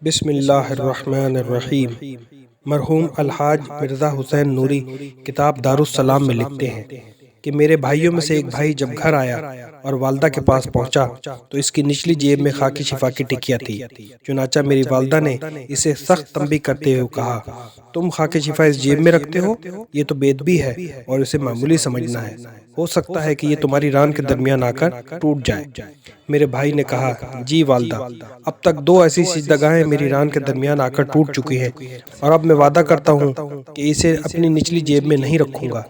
بسم اللہ الرحمن الرحیم۔ مرحوم الحاج مرزا حسین نوری کتاب دارالسلام میں لکھتے ہیں کہ میرے بھائیوں میں سے ایک بھائی جب گھر آیا اور والدہ کے پاس پہنچا تو اس کی نچلی جیب میں خاکی شفا کی ٹکیا تھی۔ چنانچہ میری والدہ نے اسے سخت تنبیہ کرتے ہوئے کہا، تم خاکی شفا اس جیب میں رکھتے ہو؟ یہ تو بے ادبی ہے اور اسے معمولی سمجھنا ہے، ہو سکتا ہے کہ یہ تمہاری ران کے درمیان آ کر ٹوٹ جائے۔ میرے بھائی نے کہا، جی والدہ، اب تک 2 ایسی سجدگاہیں میری ران کے درمیان آ کر ٹوٹ چکی ہیں اور اب میں وعدہ کرتا ہوں کہ اسے اپنی نچلی جیب میں نہیں رکھوں گا۔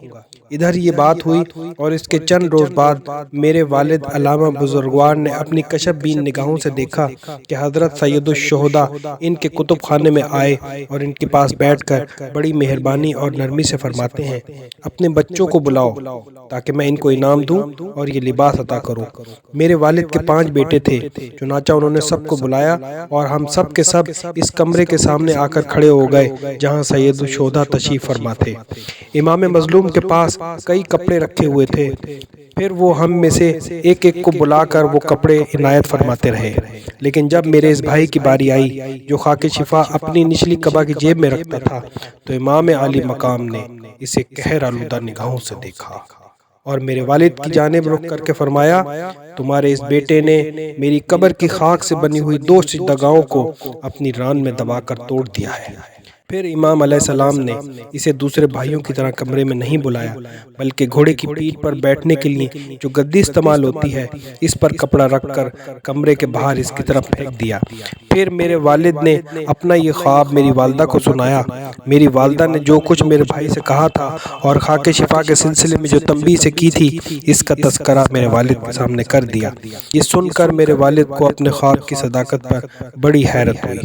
ادھر یہ بات ہوئی اور اس کے چند روز بعد میرے والد علامہ بزرگوار نے اپنی کشف بین نگاہوں سے دیکھا کہ حضرت سید الشہداء ان کے کتب خانے میں آئے اور ان کے پاس بیٹھ کر بڑی مہربانی اور نرمی سے فرماتے ہیں، اپنے بچوں کو بلاؤ تاکہ میں ان کو انعام دوں اور یہ لباس عطا کروں۔ میرے والد کے 5 بیٹے تھے، چنانچہ انہوں نے سب کو بلایا اور ہم سب کے سب اس کمرے کے سامنے آ کر کھڑے ہو گئے جہاں سید الشہداء تشریف فرما تھے۔ امام مظلوم کے پاس کئی کپڑے رکھے ہوئے تھے، پھر وہ ہم میں سے ایک ایک کو بلا کر وہ کپڑے عنایت فرماتے رہے، لیکن جب میرے اس بھائی کی باری آئی جو خاک شفا اپنی نچلی قبا کی جیب میں رکھتا تھا تو امام عالی مقام نے اسے قہر آلودہ نگاہوں سے دیکھا اور میرے والد کی جانب رخ کر کے فرمایا، تمہارے اس بیٹے نے میری قبر کی خاک سے بنی ہوئی 2 سجدگاہوں کو اپنی ران میں دبا کر توڑ دیا ہے۔ پھر امام علیہ السلام نے اسے دوسرے بھائیوں کی طرح کمرے میں نہیں بلایا، بلکہ گھوڑے کی پیٹھ پر بیٹھنے کے لیے جو گدی استعمال ہوتی ہے اس پر کپڑا رکھ کر کمرے کے باہر اس کی طرف پھینک دیا۔ پھر میرے والد نے اپنا یہ خواب میری والدہ کو سنایا۔ میری والدہ نے جو کچھ میرے بھائی سے کہا تھا اور خاک شفا کے سلسلے میں جو تنبیہ سے کی تھی اس کا تذکرہ میرے والد کے سامنے کر دیا۔ یہ سن کر میرے والد کو اپنے خواب کی صداقت پر بڑی حیرت ہوئی۔